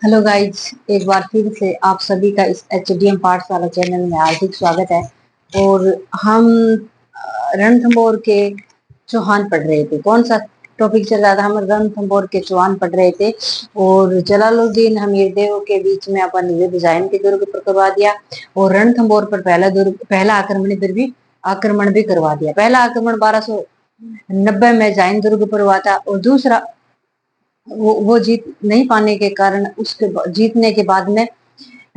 Hello guys, एक बार फिर से आप सभी का इस एचडीएम पाठशाला चैनल में हार्दिक स्वागत है। और हम रणथंभौर के चौहान पढ़ रहे थे। कौन सा टॉपिक चल रहा था? हम रणथंभौर के चौहान पढ़ रहे थे और जलालुद्दीन हमीरदेव के बीच में अपन युद्ध जायन के दुर्ग पर करवा दिया और रणथंभौर पर पहला आक्रमण भी करवा दिया। पहला आक्रमण 1290 में जायन दुर्ग पर हुआ था और दूसरा वो जीत नहीं पाने के कारण उसके जीतने के बाद में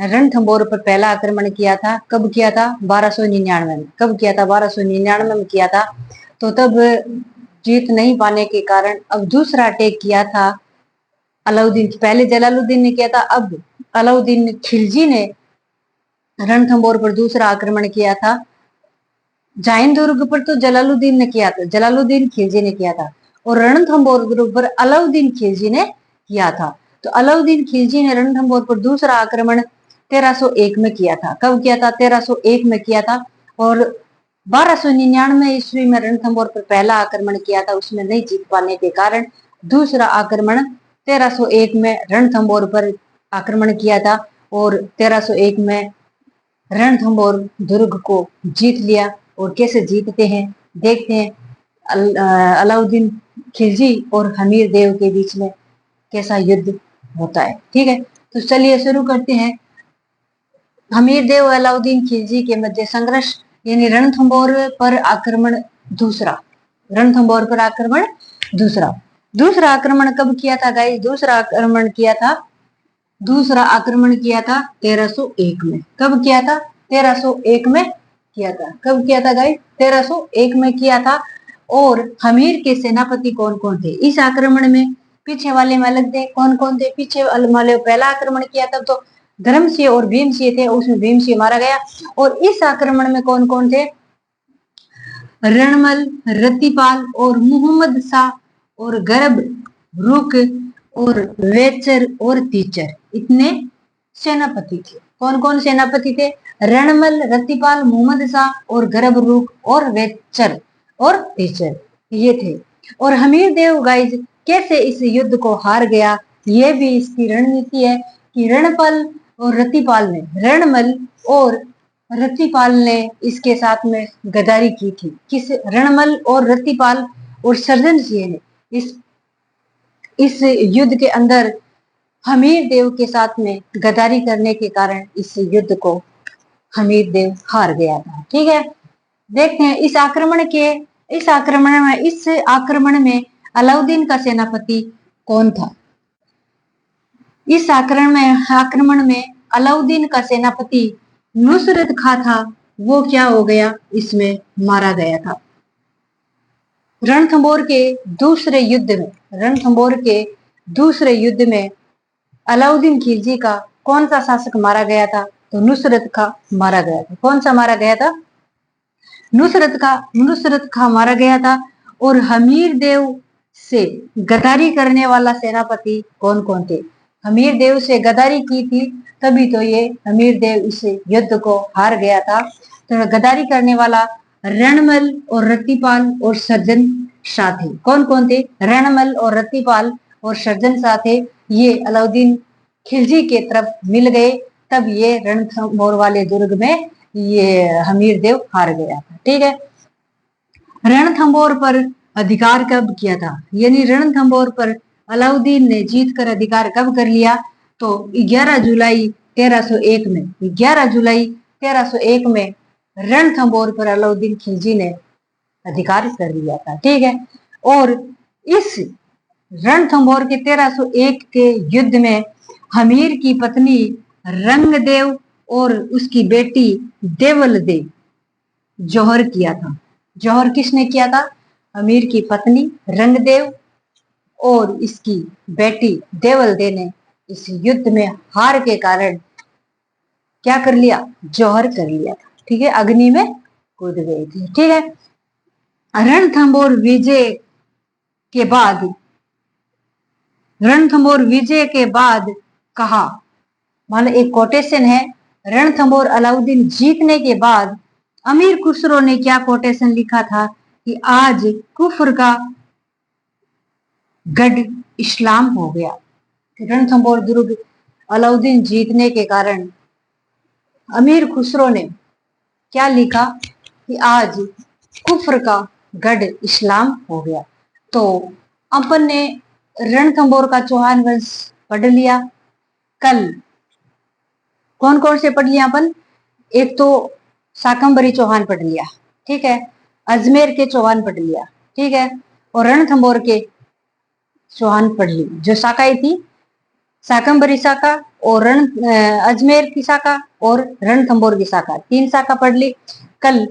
रणथंभौर पर पहला आक्रमण किया था। कब किया था? 1299 में। कब किया था? 1299 में किया था। तो तब जीत नहीं पाने के कारण अब दूसरा अटैक किया था अलाउद्दीन। पहले जलालुद्दीन ने किया था, अब अलाउद्दीन खिलजी ने रणथंभौर पर दूसरा आक्रमण किया था। जायन दुर्ग पर तो जलालुद्दीन ने किया था, जलालुद्दीन खिलजी ने किया था, और रणथंभौर दुर्ग पर अलाउद्दीन खिलजी ने किया था। तो अलाउद्दीन खिलजी ने रणथंभौर पर दूसरा आक्रमण 1301 में किया था। कब किया था? 1301 में किया था। और 1299 ईस्वी में रणथंभौर पर पहला आक्रमण किया था, उसमें नहीं जीत पाने के कारण दूसरा आक्रमण 1301 में रणथंभौर पर आक्रमण किया था और 1301 में रणथंभौर दुर्ग को जीत लिया। और कैसे जीतते हैं देखते हैं। अलाउद्दीन खिलजी और हमीर देव के बीच में कैसा युद्ध होता है। ठीक है, तो चलिए शुरू करते हैं। हमीर देव और अलाउद्दीन खिलजी के मध्य संघर्ष, यानी रणथंभौर पर आक्रमण दूसरा। रणथंभौर पर आक्रमण दूसरा। दूसरा आक्रमण कब किया था गाइस? दूसरा आक्रमण किया था 1301 में। कब किया था? 1301 में किया था। कब किया था गाइस? 1301 में किया था। और हमीर के सेनापति कौन कौन थे इस आक्रमण में? पीछे वाले में अलग थे। कौन कौन थे पीछे वाले? पहला आक्रमण किया था तो धर्मसिंह और भीमसिंह थे, उसमें भीमसिंह मारा गया। और इस आक्रमण में कौन कौन थे? रणमल, रतिपाल और मुहम्मद शाह और गरब रुक और वेचर और तीचर, इतने सेनापति थे। कौन कौन सेनापति थे? रणमल, रतिपाल, मोहम्मद शाह और गरब रुक और वेचर और तीचर, ये थे। और हमीर देव गाइज कैसे इस युद्ध को हार गया, ये भी इसकी रणनीति है कि रणपल और रतिपाल ने, रणमल और रतिपाल ने इसके साथ में गद्दारी की थी। किस? रणमल और रतिपाल और सर्जन सिंह ने इस युद्ध के अंदर हमीर देव के साथ में गद्दारी करने के कारण इस युद्ध को हमीर देव हार गया था। ठीक है, देखते हैं इस आक्रमण में अलाउद्दीन का सेनापति कौन था? इस आक्रमण में अलाउद्दीन का सेनापति नुसरत खां था। वो क्या हो गया? इसमें मारा गया था। रणथंभौर के दूसरे युद्ध में अलाउद्दीन खिलजी का कौन सा शासक मारा गया था? तो नुसरत खां मारा गया था। कौन सा मारा गया था? नुसरत खां मारा गया था। और हमीर देव से गद्दारी करने वाला सेनापति कौन कौन थे? हमीर देव से गद्दारी की थी, तभी तो ये हमीर देव इस युद्ध को हार गया था। तो गद्दारी करने वाला रणमल और रतिपाल और सर्जन शाह थे। कौन कौन थे? रणमल और रतिपाल और सर्जन शाह थे। ये अलाउद्दीन खिलजी के तरफ मिल गए, तब ये रणथंभौर वाले दुर्ग में ये हमीर देव हार गया था। ठीक है, रणथंभौर पर अधिकार कब किया था? यानी रणथंभौर पर अलाउद्दीन ने जीत कर अधिकार कब कर लिया? तो 11 जुलाई 1301 में। 11 जुलाई 1301 में रणथंभौर पर अलाउद्दीन खिलजी ने अधिकार कर लिया था। ठीक है, और इस रणथंभौर के 1301 के युद्ध में हमीर की पत्नी रंगदेव और उसकी बेटी देवल दे जौहर किया था। जौहर किसने किया था? हमीर की पत्नी रंगदेव और इसकी बेटी देवल दे ने इस युद्ध में हार के कारण क्या कर लिया? जौहर कर लिया था। ठीक है, अग्नि में कूद गई थी। ठीक है, रणथंभौर विजय के बाद कहा, मान लो एक कोटेशन है, रणथंभौर अलाउद्दीन जीतने के बाद अमीर खुसरो ने क्या कोटेशन लिखा था कि आज कुफर का गढ़ इस्लाम हो गया। रणथंभौर दुर्ग अलाउद्दीन जीतने के कारण अमीर खुसरो ने क्या लिखा कि आज कुफ्र का गढ़ इस्लाम हो गया। तो अपन ने रणथंभौर का चौहान वंश पढ़ लिया। कल कौन कौन से पढ़ लिया अपन? एक तो शाकंभरी चौहान पढ़ लिया, ठीक है, अजमेर के चौहान पढ़ लिया, ठीक है, और रणथंभौर के चौहान पढ़ ली। जो शाखाएं थी, शाकंभरी शाखा और अजमेर की शाखा और रणथंभौर की शाखा, 3 शाखा पढ़ ली। कल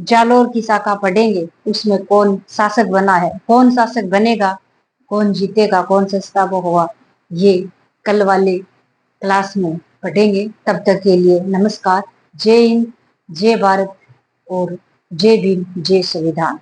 जालोर की शाखा पढ़ेंगे, उसमें कौन शासक बना है, कौन शासक बनेगा, कौन जीतेगा, कौन सस्ता वो होगा, ये कल वाले क्लास में पढ़ेंगे। तब तक के लिए नमस्कार। जय हिंद, जय भारत और जय भीम, जय संविधान।